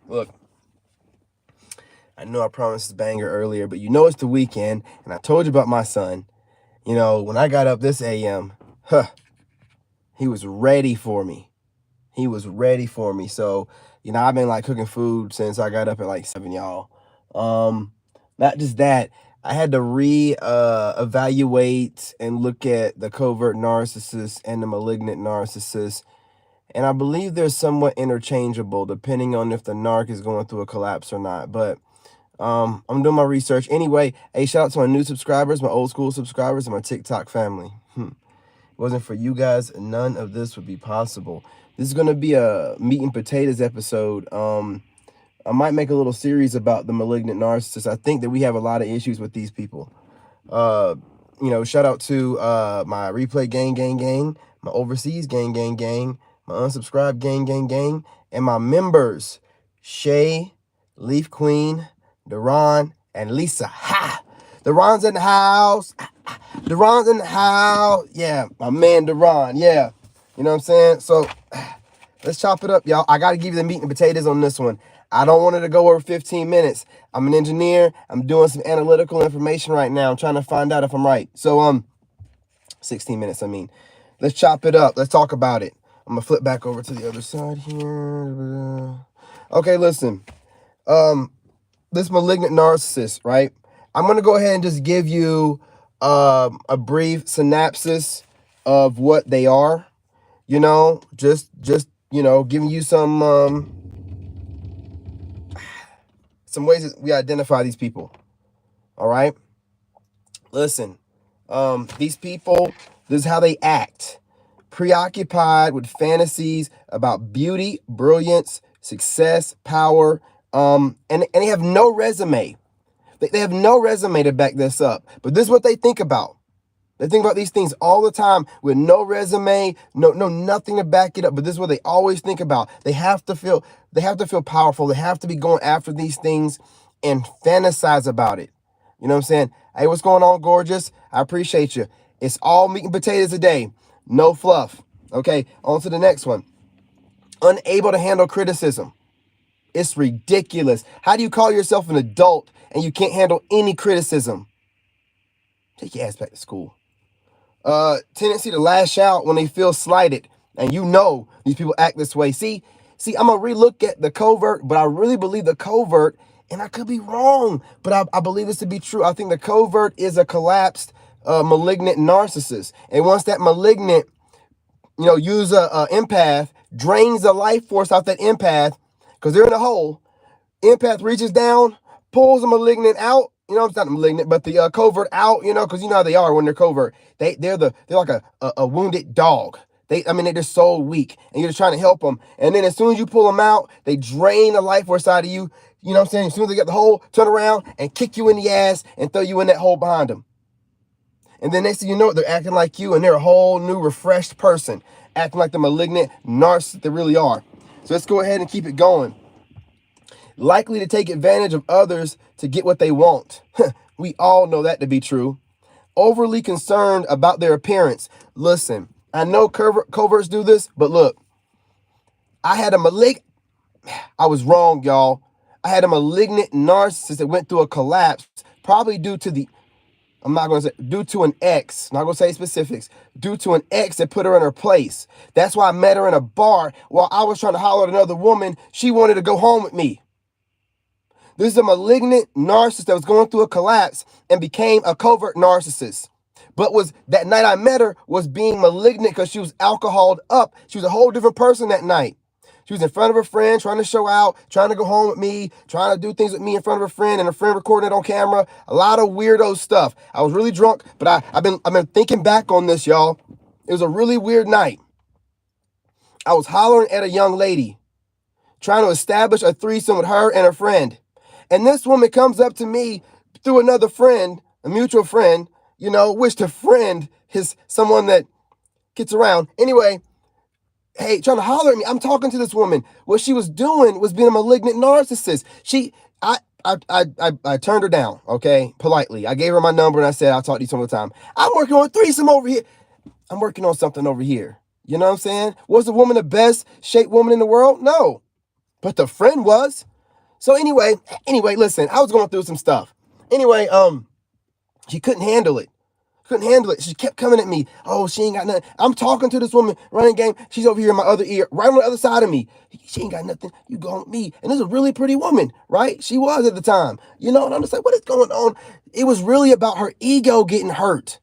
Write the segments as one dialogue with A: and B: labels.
A: Look, I know I promised this banger earlier, but you know it's the weekend, and I told you about my son. You know, when I got up this AM, he was ready for me. He was ready for me. So, I've been like cooking food since I got up at like 7, y'all. Um, Not just that, I had to evaluate and look at the covert narcissist and the malignant narcissist. And I believe they're somewhat interchangeable depending on if the narc is going through a collapse or not. But I'm doing my research. Anyway, hey, shout out to my new subscribers, my old school subscribers, and my TikTok family. It wasn't for you guys, none of this would be possible. This is going to be a meat and potatoes episode. I might make a little series about the malignant narcissist. I think that we have a lot of issues with these people. Shout out to my replay gang, my overseas gang, my unsubscribed gang, and my members, Shay, Leaf Queen, Deron, and Lisa. Ha! Deron's in the house. Deron's in the house. Yeah, my man Deron. Yeah. You know what I'm saying? So let's chop it up, y'all. I got to give you the meat and potatoes on this one. I don't want it to go over 15 minutes. I'm an engineer. I'm doing some analytical information right now. I'm trying to find out if I'm right. So, 16 minutes, I mean. Let's chop it up. Let's talk about it. I'm going to flip back over to the other side here. Okay, listen. This malignant narcissist, right? I'm going to go ahead and just give you a brief synopsis of what they are. Just giving you some ways that we identify these people. All right. Listen, these people, this is how they act. Preoccupied with fantasies about beauty, brilliance, success, power, and they have no resume. They have no resume to back this up. But this is what they think about. They think about these things all the time with no resume, no nothing to back it up. But this is what they always think about. They have to feel powerful. They have to be going after these things and fantasize about it. You know what I'm saying? Hey, what's going on, gorgeous? I appreciate you. It's all meat and potatoes a day. No fluff. Okay, on to the next one. Unable to handle criticism. It's ridiculous. How do you call yourself an adult and you can't handle any criticism? Take your ass back to school. Tendency to lash out when they feel slighted. And these people act this way. See, I'm going to relook at the covert, but I really believe the covert, and I could be wrong, but I believe this to be true. I think the covert is a collapsed, malignant narcissist. And once that malignant, use a empath, drains the life force out that empath, because they're in a hole, empath reaches down, pulls the malignant out. It's not malignant, but the covert out, because you know how they are when they're covert. They're like a wounded dog. They're just so weak, and you're just trying to help them. And then as soon as you pull them out, they drain the life force out of you. You know what I'm saying? As soon as they get the hole, turn around and kick you in the ass and throw you in that hole behind them. And then next thing you know, they're acting like you, and they're a whole new, refreshed person, acting like the malignant narcissist they really are. So let's go ahead and keep it going. Likely to take advantage of others to get what they want. We all know that to be true. Overly concerned about their appearance. Listen, I know coverts do this, but look, I was wrong, y'all. I had a malignant narcissist that went through a collapse, probably due to an ex, not going to say specifics, due to an ex that put her in her place. That's why I met her in a bar while I was trying to holler at another woman. She wanted to go home with me. This is a malignant narcissist that was going through a collapse and became a covert narcissist. But that night I met her was being malignant because she was alcoholed up. She was a whole different person that night. She was in front of her friend, trying to show out, trying to go home with me, trying to do things with me in front of her friend, and her friend recording it on camera. A lot of weirdo stuff. I was really drunk, but I've been thinking back on this, y'all. It was a really weird night. I was hollering at a young lady, trying to establish a threesome with her and her friend. And this woman comes up to me through another friend, a mutual friend, which the friend is someone that gets around. Anyway, hey, trying to holler at me. I'm talking to this woman. What she was doing was being a malignant narcissist. I turned her down, okay, politely. I gave her my number and I said, I'll talk to you some other time. I'm working on a threesome over here. I'm working on something over here. You know what I'm saying? Was the woman the best shaped woman in the world? No. But the friend was. So anyway, listen, I was going through some stuff. Anyway, she couldn't handle it. Couldn't handle it. She kept coming at me. Oh, she ain't got nothing. I'm talking to this woman, running game. She's over here in my other ear, right on the other side of me. She ain't got nothing. You go with me. And this is a really pretty woman, right? She was at the time. You know, and I'm just like, what is going on? It was really about her ego getting hurt.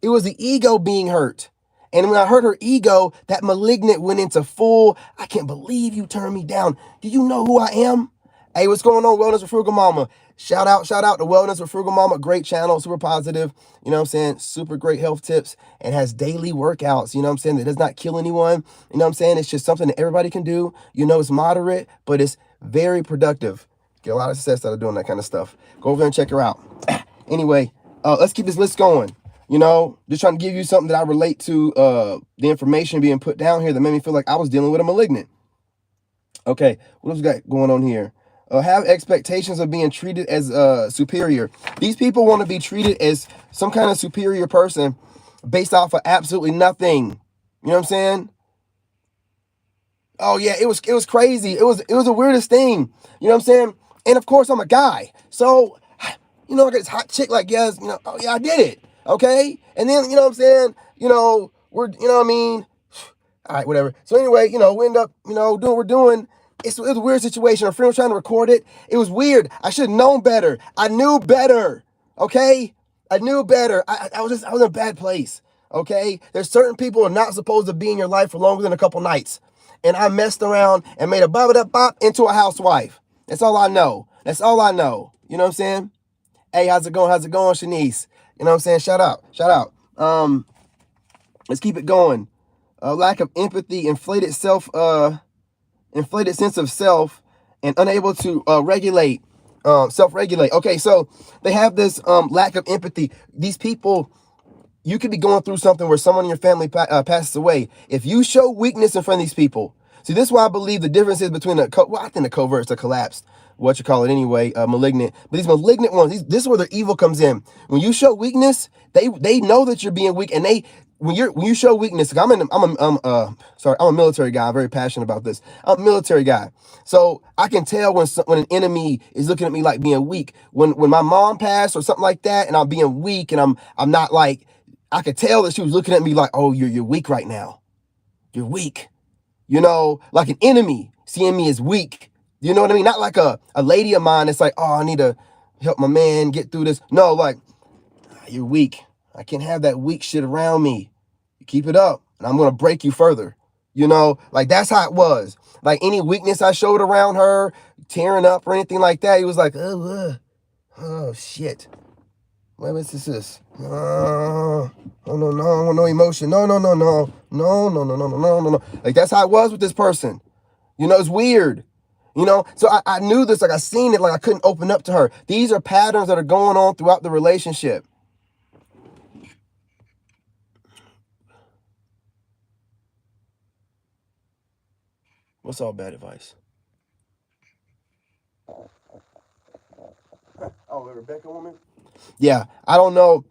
A: It was the ego being hurt. And when I heard her ego, that malignant went into full, I can't believe you turned me down. Do you know who I am? Hey, what's going on, Wellness with Frugal Mama? Shout out to Wellness with Frugal Mama. Great channel, super positive. You know what I'm saying? Super great health tips and has daily workouts. You know what I'm saying? That does not kill anyone. You know what I'm saying? It's just something that everybody can do. You know, it's moderate, but it's very productive. Get a lot of success out of doing that kind of stuff. Go over there and check her out. Anyway, let's keep this list going. You know, just trying to give you something that I relate to the information being put down here that made me feel like I was dealing with a malignant. Okay, what else we got going on here? Have expectations of being treated as superior. These people want to be treated as some kind of superior person based off of absolutely nothing. You know what I'm saying? Oh yeah, it was crazy. It was the weirdest thing. You know what I'm saying? And of course I'm a guy, so you know I got this hot chick like, yes, you know, oh yeah, I did it. Okay, and then you know what I'm saying? You know you know what I mean? All right, whatever. So anyway, you know, we end up, you know, doing what we're doing. It was a weird situation. A friend was trying to record it. It was weird. I should have known better. I knew better. Okay? I knew better. I was in a bad place. Okay? There's certain people who are not supposed to be in your life for longer than a couple nights. And I messed around and made a bop into a housewife. That's all I know. That's all I know. You know what I'm saying? Hey, how's it going? Shanice? You know what I'm saying? Shout out. Let's keep it going. Lack of empathy, inflated sense of self, and unable to self-regulate. Okay, so they have this lack of empathy. These people, you could be going through something where someone in your family passes away. If you show weakness in front of these people, see, this is why I believe the difference is between I think the covert's a collapsed, malignant. But these malignant ones, this is where the evil comes in. When you show weakness, they know that you're being weak, and when you show weakness, I'm a military guy. I'm very passionate about this. I'm a military guy, so I can tell when an enemy is looking at me like being weak. When my mom passed or something like that, and I'm being weak, and I'm not like, I could tell that she was looking at me like, oh, you're weak right now. You're weak. You know, like an enemy seeing me as weak. You know what I mean? Not like a lady of mine that's like, oh, I need to help my man get through this. No, like, you're weak. I can't have that weak shit around me. You keep it up, and I'm going to break you further. You know, like that's how it was. Like any weakness I showed around her, tearing up or anything like that, he was like, oh shit. What is this? No, no emotion. No. Like that's how it was with this person. You know, it's weird. You know, so I knew this, like I seen it, like I couldn't open up to her. These are patterns that are going on throughout the relationship. What's all bad advice? Oh, the Rebecca woman? Yeah, I don't know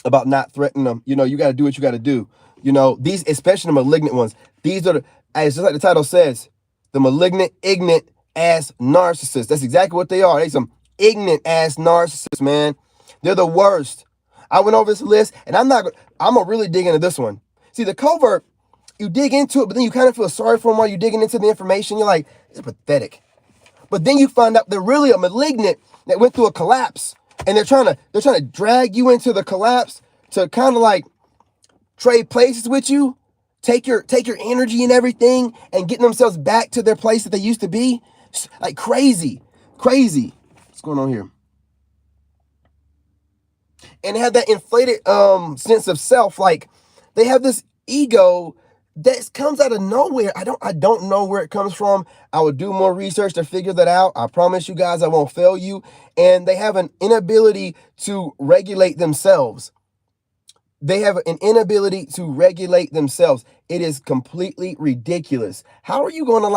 A: about not threatening them. You know, you got to do what you got to do. You know, these, especially the malignant ones, these are as just like the title says, the malignant, ignorant ass narcissists. That's exactly what they are. They some ignorant ass narcissists, man. They're the worst. I went over this list, and I'm gonna really dig into this one. See, the covert, you dig into it, but then you kind of feel sorry for them while you're digging into the information. You're like, it's pathetic. But then you find out they're really a malignant that went through a collapse, and they're trying to drag you into the collapse to kind of like trade places with you, take your energy and everything, and getting themselves back to their place that they used to be. Like crazy. What's going on here? And have that inflated sense of self. Like they have this ego that comes out of nowhere. I don't know where it comes from. I will do more research to figure that out. I promise you guys I won't fail you. And they have an inability to regulate themselves. They have an inability to regulate themselves. It is completely ridiculous. How are you going to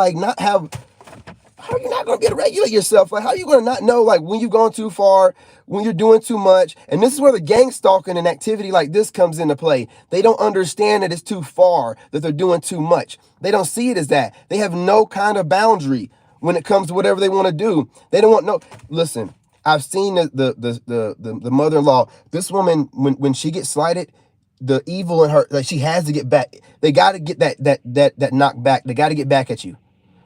A: how are you not going to be able to regulate yourself? Like, how are you going to not know, like, when you've gone too far, when you're doing too much? And this is where the gang stalking and activity like this comes into play. They don't understand that it's too far, that they're doing too much. They don't see it as that. They have no kind of boundary. when it comes to whatever they want to do. They don't want no. Listen, I've seen the mother-in-law. This woman, when she gets slighted, the evil in her, like, she has to get back. They got to get that knock back. They got to get back at you.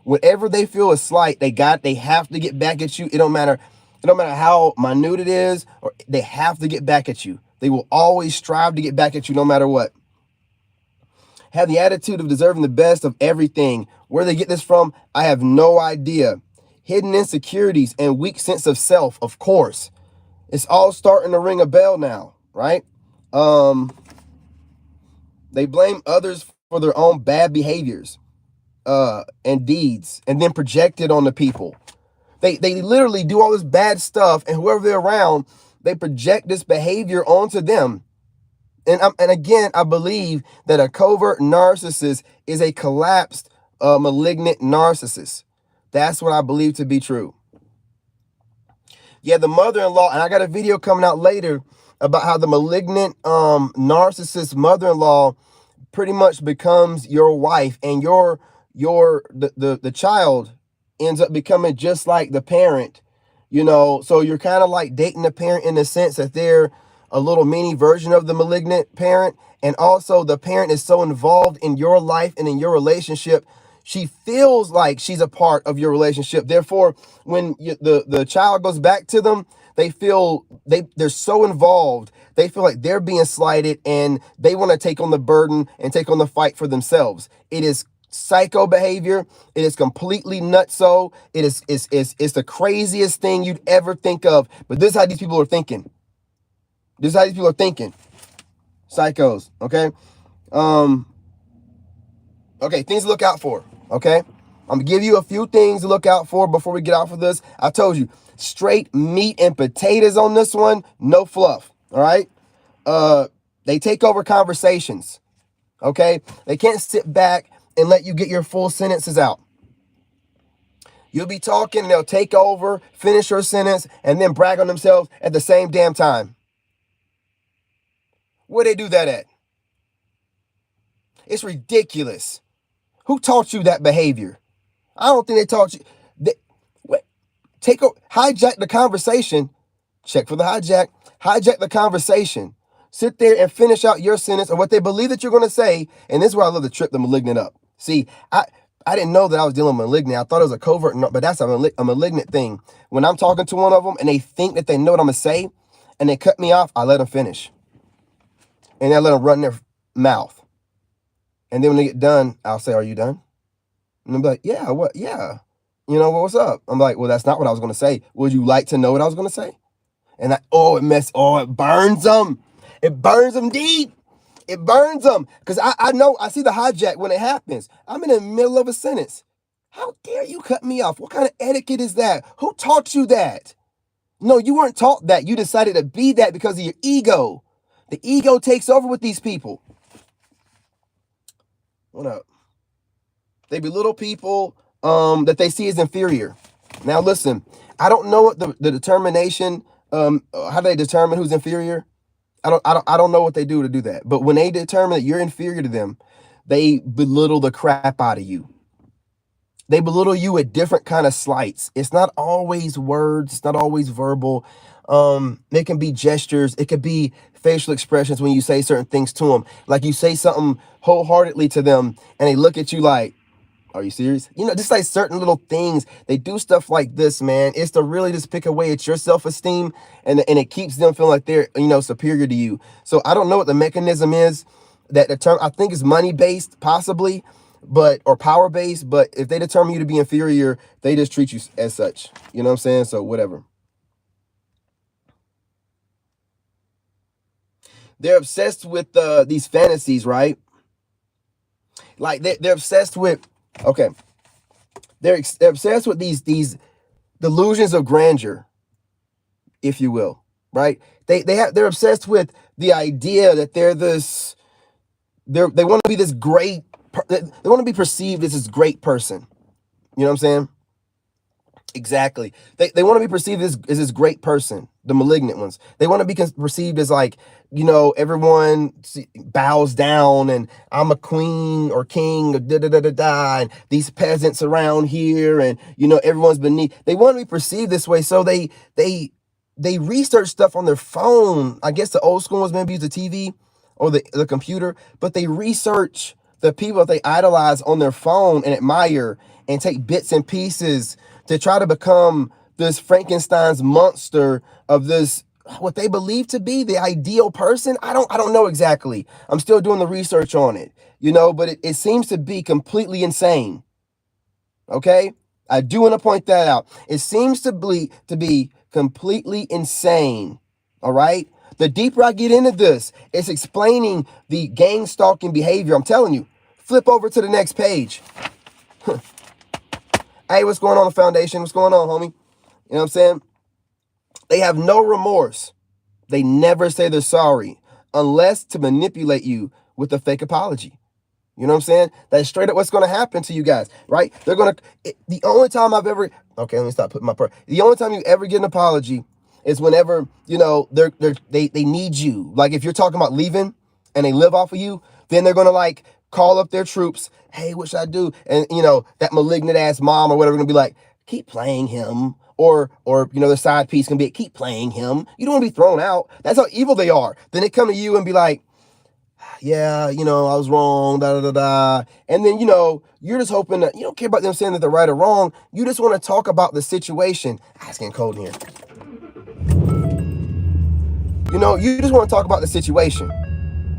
A: Whatever they feel is slight, they have to get back at you. It don't matter how minute it is, or they have to get back at you. They will always strive to get back at you no matter what. Have the attitude of deserving the best of everything. Where they get this from, I have no idea. Hidden insecurities and weak sense of self, of course. It's all starting to ring a bell now, right? They blame others for their own bad behaviors and deeds, and then project it on the people. They literally do all this bad stuff, and whoever they're around, they project this behavior onto them. And again, I believe that a covert narcissist is a collapsed, malignant narcissist. That's what I believe to be true. Yeah, the mother-in-law, and I got a video coming out later about how the malignant narcissist mother-in-law pretty much becomes your wife, and the child ends up becoming just like the parent, so you're kind of like dating the parent in the sense that they're a little mini version of the malignant parent. And also the parent is so involved in your life and in your relationship, she feels like she's a part of your relationship. Therefore, when the child goes back to them, they're so involved. They feel like they're being slighted, and they want to take on the burden and take on the fight for themselves. It is psycho behavior. It is completely nutso. It's the craziest thing you'd ever think of. But this is how these people are thinking. This is how these people are thinking. Psychos, okay? Okay, things to look out for, okay? I'm going to give you a few things to look out for before we get off of this. I told you, straight meat and potatoes on this one, no fluff, all right? They take over conversations, okay? They can't sit back and let you get your full sentences out. You'll be talking, and they'll take over, finish your sentence, and then brag on themselves at the same damn time. Where they do that at? It's ridiculous. Who taught you that behavior? I don't think they taught you. Hijack the conversation. Check for the hijack. Hijack the conversation. Sit there and finish out your sentence or what they believe that you're going to say. And this is where I love to trip the malignant up. See, I didn't know that I was dealing with malignant. I thought it was a covert, but that's a malignant thing. When I'm talking to one of them and they think that they know what I'm going to say and they cut me off, I let them finish. And I let them run their mouth. And then when they get done, I'll say, "Are you done?" And they'll be like, "Yeah, what? Yeah. What's up?" I'm like, "Well, that's not what I was going to say. Would you like to know what I was going to say?" And it burns them. It burns them deep. It burns them. Because I know, I see the hijack when it happens. I'm in the middle of a sentence. How dare you cut me off? What kind of etiquette is that? Who taught you that? No, you weren't taught that. You decided to be that because of your ego. The ego takes over with these people. What up? They belittle people that they see as inferior. Now listen, I don't know what the determination, how they determine who's inferior. I don't know what they do to do that. But when they determine that you're inferior to them, they belittle the crap out of you. They belittle you with different kind of slights. It's not always words. It's not always verbal. It can be gestures. It could be facial expressions when you say certain things to them. Like you say something wholeheartedly to them and they look at you like, "Are you serious?" Just like certain little things. They do stuff like this, man. It's to really just pick away at your self-esteem, and it keeps them feeling like they're, superior to you. So I don't know what the mechanism is. That the term, I think, is money-based, possibly, or power-based. But if they determine you to be inferior, they just treat you as such. You know what I'm saying? So whatever. They're obsessed with these fantasies, right? Like they're obsessed with. Okay, they're obsessed with these delusions of grandeur, if you will, right? They're obsessed with the idea that they want to be this great. They want to be perceived as this great person. You know what I'm saying? Exactly. They want to be perceived as this great person, the malignant ones. They want to be perceived as like, everyone bows down and I'm a queen or king or da da da da da, and these peasants around here, and everyone's beneath. They want to be perceived this way, so they research stuff on their phone. I guess the old school ones maybe use the TV or the computer, but they research the people that they idolize on their phone and admire, and take bits and pieces to try to become this Frankenstein's monster of this, what they believe to be the ideal person. I don't know exactly. I'm still doing the research on it, but it seems to be completely insane. Okay? I do want to point that out. It seems to be completely insane. All right? The deeper I get into this, it's explaining the gang stalking behavior. I'm telling you. Flip over to the next page. Hey, what's going on, the foundation? What's going on, homie? You know what I'm saying? They have no remorse. They never say they're sorry, unless to manipulate you with a fake apology. You know what I'm saying? That's straight up what's going to happen to you guys, right? They're going to, the only time I've ever, okay, let me stop putting my part. The only time you ever get an apology is whenever, they need you. Like if you're talking about leaving and they live off of you, then they're going to like call up their troops. Hey, what should I do? And, that malignant ass mom or whatever going to be like, keep playing him. Or the side piece can be, keep playing him. You don't want to be thrown out. That's how evil they are. Then they come to you and be like, yeah, I was wrong, da, da, da, da. And then, you're just hoping that you don't care about them saying that they're right or wrong. You just want to talk about the situation. It's getting cold in here. You just want to talk about the situation.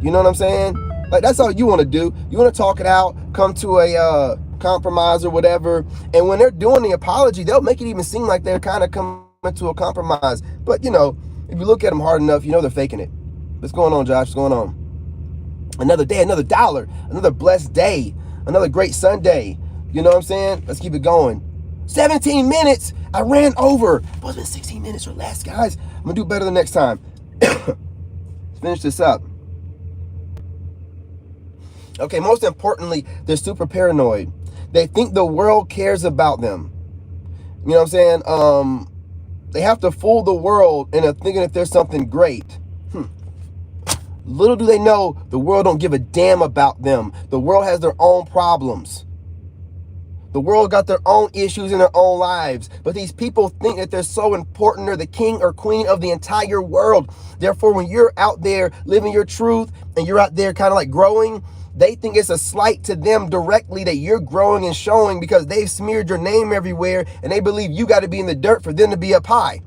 A: You know what I'm saying? Like, that's all you want to do. You want to talk it out, come to a compromise or whatever. And when they're doing the apology, they'll make it even seem like they're kind of coming to a compromise. But, if you look at them hard enough, they're faking it. What's going on, Josh? What's going on? Another day, another dollar, another blessed day, another great Sunday. You know what I'm saying? Let's keep it going. 17 minutes. I ran over. It's been 16 minutes or less, guys. I'm going to do better the next time. Let's finish this up. Okay, most importantly, they're super paranoid. They think the world cares about them. You know what I'm saying? They have to fool the world into thinking that there's something great. Little do they know, the world don't give a damn about them. The world has their own problems. The world got their own issues in their own lives. But these people think that they're so important. They're the king or queen of the entire world. Therefore, when you're out there living your truth and you're out there kind of like growing, they think it's a slight to them directly that you're growing and showing, because they've smeared your name everywhere and they believe you got to be in the dirt for them to be up high.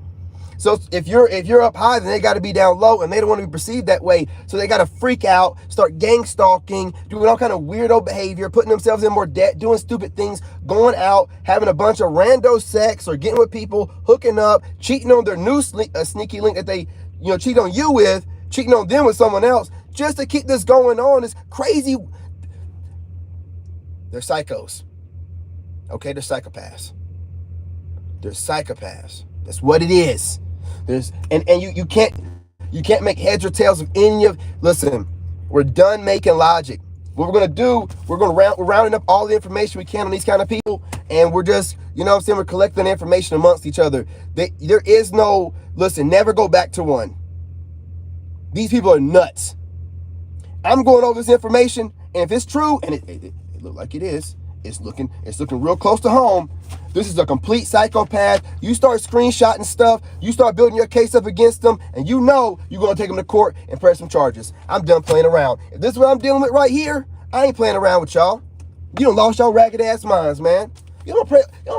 A: So if you're up high, then they got to be down low, and they don't want to be perceived that way. So they got to freak out, start gang stalking, doing all kind of weirdo behavior, putting themselves in more debt, doing stupid things, going out, having a bunch of rando sex or getting with people, hooking up, cheating on their new sneaky link that they cheat on you with, cheating on them with someone else, just to keep this going on. It's crazy. They're psychos. Okay, they're psychopaths. They're psychopaths. That's what it is. You can't make heads or tails of any of. Listen, we're done making logic. What we're gonna do, we're rounding up all the information we can on these kind of people, and we're just, we're collecting information amongst each other. There is no, listen, never go back to one. These people are nuts. I'm going over this information, and if it's true, and it looks like it is, it's looking real close to home. This is a complete psychopath. You start screenshotting stuff, you start building your case up against them, and you're going to take them to court and press some charges. I'm done playing around. If this is what I'm dealing with right here, I ain't playing around with y'all. You done lost your ragged ass minds, man. You don't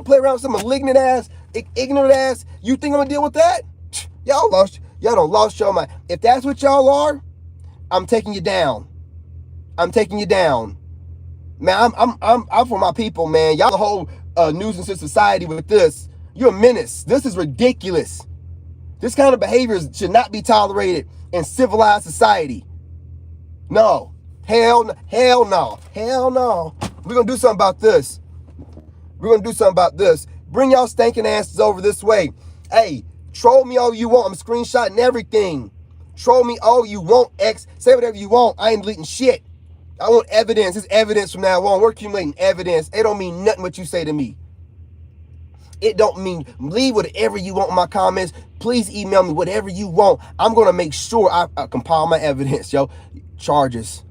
A: play around with some malignant ass, ignorant ass. You think I'm going to deal with that? Y'all done lost your mind. If that's what y'all are, I'm taking you down. I'm taking you down. Man, I'm for my people, man. Y'all the whole nuisance in society with this. You're a menace. This is ridiculous. This kind of behavior should not be tolerated in civilized society. No. Hell no. Hell no. We're going to do something about this. Bring y'all stinking asses over this way. Hey, troll me all you want. I'm screenshotting everything. Troll me all you want, X. Say whatever you want. I ain't deleting shit. I want evidence. It's evidence from now on. We're accumulating evidence. It don't mean nothing what you say to me. It don't mean leave whatever you want in my comments. Please email me whatever you want. I'm going to make sure I compile my evidence, yo. Charges.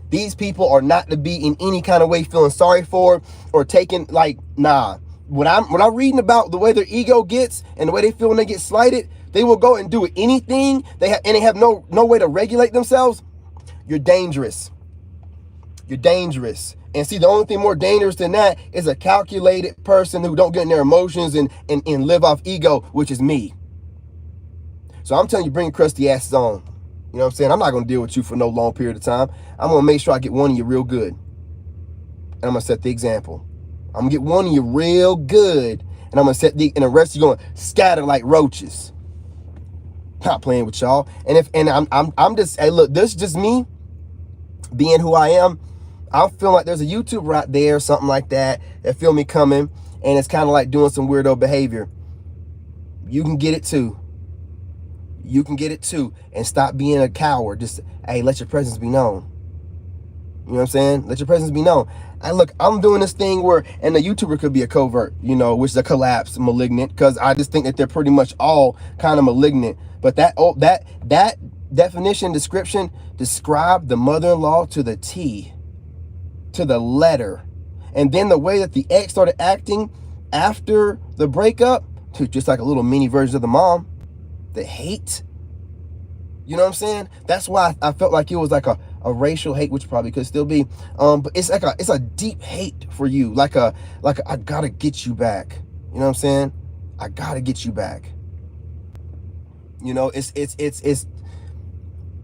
A: These people are not to be in any kind of way feeling sorry for or taken, like, nah. When I'm reading about the way their ego gets and the way they feel when they get slighted, they will go and do anything they have no way to regulate themselves. You're dangerous. You're dangerous. And see, the only thing more dangerous than that is a calculated person who don't get in their emotions and live off ego, which is me. So I'm telling you, bring your crusty asses on. You know what I'm saying? I'm not going to deal with you for no long period of time. I'm going to make sure I get one of you real good. And I'm going to set the example. I'm going to get one of you real good. And I'm going to set and the rest of you going to scatter like roaches. Not playing with y'all. And I'm just, hey, look, this is just me being who I am. I feel like there's a YouTuber out there, something like that feel me coming, and it's kind of like doing some weirdo behavior. You can get it too. You can get it too. And stop being a coward. Just, hey, let your presence be known. You know what I'm saying? Let your presence be known. And look, I'm doing this thing where, and the YouTuber could be a covert, you know, which is a collapse, malignant, because I just think that they're pretty much all kind of malignant. But that definition, description, describe the mother-in-law to the T, to the letter. And then the way that the ex started acting after the breakup, just like a little mini version of the mom, the hate. You know what I'm saying? That's why I felt like it was like a racial hate, which probably could still be. But it's like it's a deep hate for you. Like I gotta get you back. You know what I'm saying? I gotta get you back. You know, it's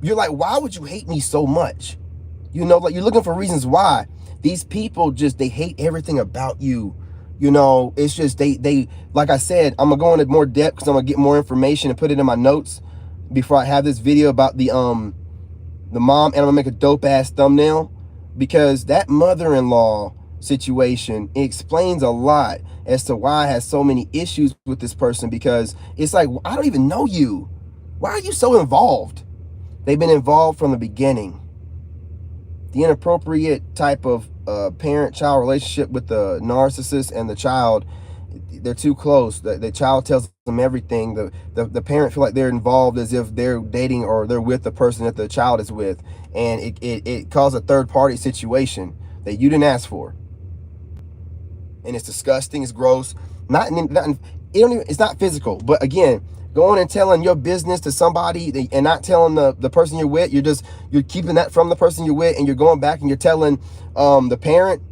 A: you're like, why would you hate me so much? You know, like you're looking for reasons why. These people just, they hate everything about you. You know, it's just, they like I said, I'm gonna go into more depth because I'm gonna get more information and put it in my notes before I have this video about the mom, and I'm gonna make a dope ass thumbnail, because that mother-in-law situation explains a lot as to why I have so many issues with this person, because it's like, I don't even know you. Why are you so involved? They've been involved from the beginning. The inappropriate type of parent-child relationship with the narcissist and the child, they're too close. The child tells them everything. The parent feel like they're involved as if they're dating or they're with the person that the child is with, and it caused a third-party situation that you didn't ask for. And it's disgusting. It's gross. It's not physical, but again, going and telling your business to somebody and not telling the person you're with, you're keeping that from the person you're with, and you're going back and you're telling the parent,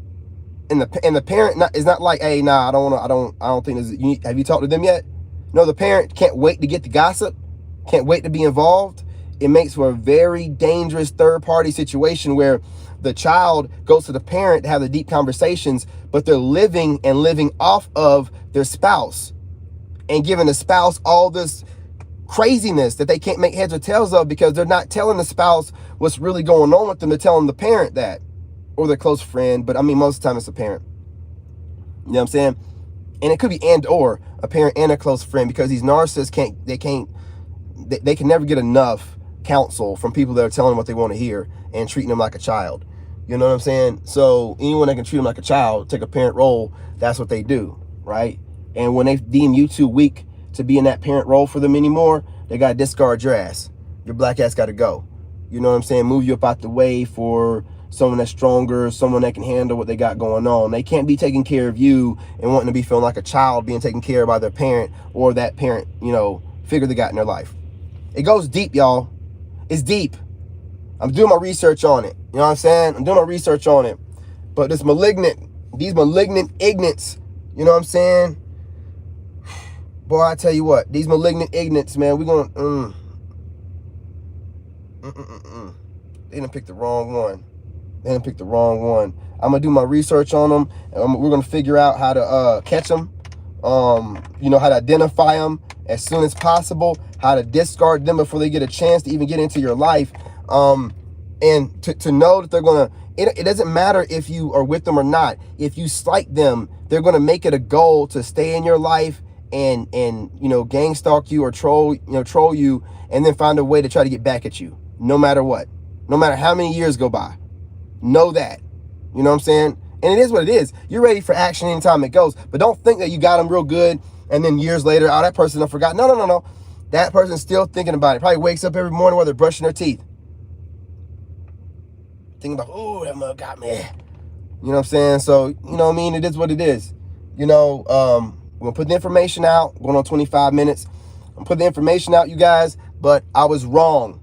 A: and the parent is not like, hey, nah, I don't think this. Have you talked to them yet? No, the parent can't wait to get the gossip, can't wait to be involved. It makes for a very dangerous third-party situation where the child goes to the parent to have the deep conversations, but they're living off of their spouse and giving the spouse all this craziness that they can't make heads or tails of, because they're not telling the spouse what's really going on with them. They're telling the parent that, or their close friend, but I mean, most of the time it's a parent. You know what I'm saying? And it could be or a parent and a close friend, because these narcissists they can never get enough counsel from people that are telling them what they want to hear and treating them like a child. You know what I'm saying? So anyone that can treat them like a child, take a parent role, that's what they do, right? And when they deem you too weak to be in that parent role for them anymore, they got to discard your ass. Your black ass got to go. You know what I'm saying? Move you up out the way for someone that's stronger, someone that can handle what they got going on. They can't be taking care of you and wanting to be feeling like a child being taken care of by their parent, or that parent, you know, figure they got in their life. It goes deep, y'all. It's deep. I'm doing my research on it. You know what I'm saying? I'm doing my research on it. But these malignant Ignants, you know what I'm saying? Boy, I tell you what, these malignant Ignants, man, we're going They done picked the wrong one. I'm going to do my research on them. And we're going to figure out how to catch them. You know, how to identify them as soon as possible, how to discard them before they get a chance to even get into your life. And to know that they're going to, it doesn't matter if you are with them or not. If you slight them, they're going to make it a goal to stay in your life and you know, gang stalk you or troll you, and then find a way to try to get back at you, no matter what, no matter how many years go by. Know that, you know what I'm saying? And it is what it is. You're ready for action anytime it goes. But don't think that you got them real good and then years later, oh, that person I forgot. No, no, no, no. That person's still thinking about it. Probably wakes up every morning while they're brushing their teeth. Thinking about, oh, that mother got me. You know what I'm saying? So, you know what I mean? It is what it is. You know, we're going to put the information out. Going on 25 minutes. I'm going to put the information out, you guys. But I was wrong.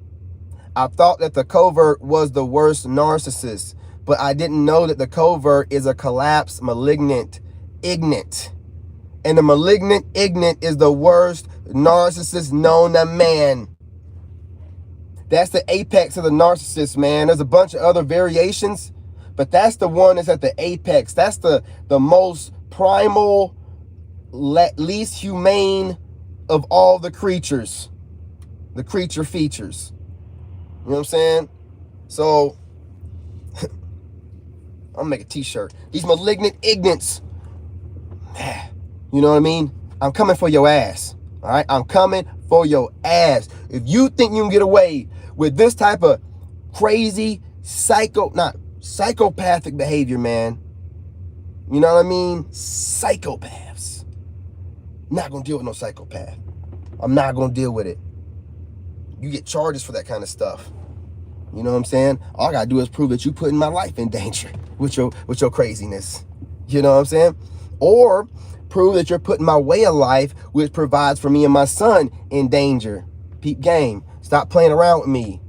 A: I thought that the covert was the worst narcissist. But I didn't know that the covert is a collapsed, malignant, ignant. And the malignant ignant is the worst narcissist known to man. That's the apex of the narcissist, man. There's a bunch of other variations, but that's the one that's at the apex. That's the most primal, least humane of all the creatures. The creature features. You know what I'm saying? So, I'm gonna make a t-shirt. These malignant ignorance. You know what I mean? I'm coming for your ass. All right? I'm coming for your ass. If you think you can get away with this type of crazy psychopathic behavior, man. You know what I mean? Psychopaths. Not gonna deal with no psychopath. I'm not gonna deal with it. You get charges for that kind of stuff. You know what I'm saying? All I gotta do is prove that you putting my life in danger with your craziness. You know what I'm saying? Or prove that you're putting my way of life, which provides for me and my son, in danger. Peep game. Stop playing around with me.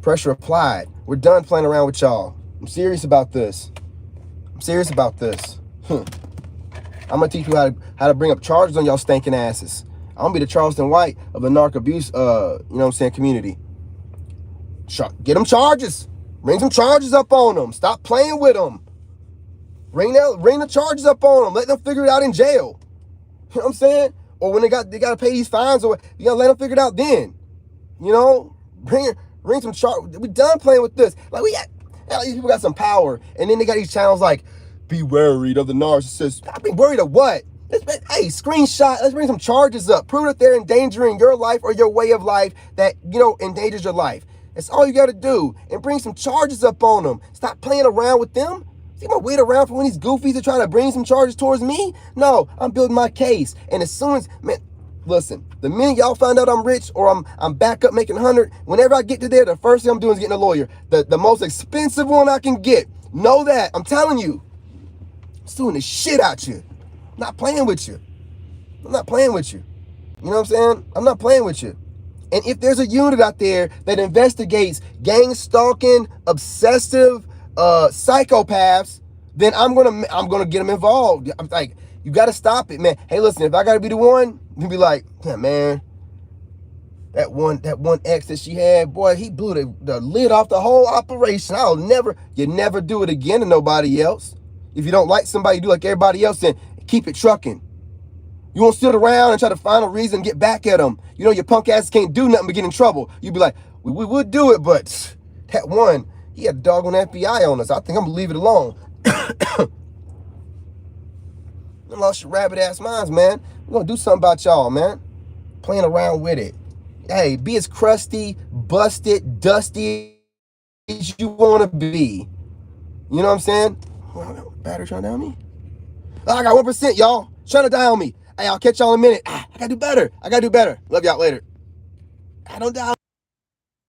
A: Pressure applied. We're done playing around with y'all. I'm serious about this. I'm serious about this. I'm gonna teach you how to bring up charges on y'all stinking asses. I'm gonna be the Charleston White of the narc abuse, you know what I'm saying, community. Get them charges. Bring some charges up on them. Stop playing with them. Ring the charges up on them. Let them figure it out in jail. You know what I'm saying? Or when they got to pay these fines, or you gotta let them figure it out then. You know, bring some charges. We done playing with this. Like these people got some power, and then they got these channels like, be worried of the narcissist. I be worried of what? Hey, screenshot. Let's bring some charges up. Prove that they're endangering your life or your way of life that, you know, endangers your life. That's all you got to do, and bring some charges up on them. Stop playing around with them. See, I'm gonna wait around for when these goofies are trying to bring some charges towards me? No, I'm building my case. And as soon as, man, listen, the minute y'all find out I'm rich or I'm back up making 100, whenever I get to there, the first thing I'm doing is getting a lawyer. The most expensive one I can get. Know that. I'm telling you. I'm suing the shit out you. I'm not playing with you. I'm not playing with you. You know what I'm saying? I'm not playing with you. And if there's a unit out there that investigates gang stalking, obsessive, psychopaths, then I'm gonna get them involved. I'm like, you gotta stop it, man. Hey, listen, if I gotta be the one, you be like, yeah, man, that one ex that she had, boy, he blew the lid off the whole operation. You never do it again to nobody else. If you don't like somebody, you do like everybody else, then keep it trucking. You won't sit around and try to find a reason to get back at them. You know your punk ass can't do nothing but get in trouble. You'd be like, we would do it, but that one, he had a dog on FBI on us. I think I'm gonna leave it alone. You lost your rabbit ass minds, man. We're gonna do something about y'all, man. Playing around with it. Hey, be as crusty, busted, dusty as you wanna be. You know what I'm saying? Battery trying to down me? Oh, I got 1%, y'all. Trying to die on me. Hey, I'll catch y'all in a minute. I gotta do better. Love y'all later. I don't die.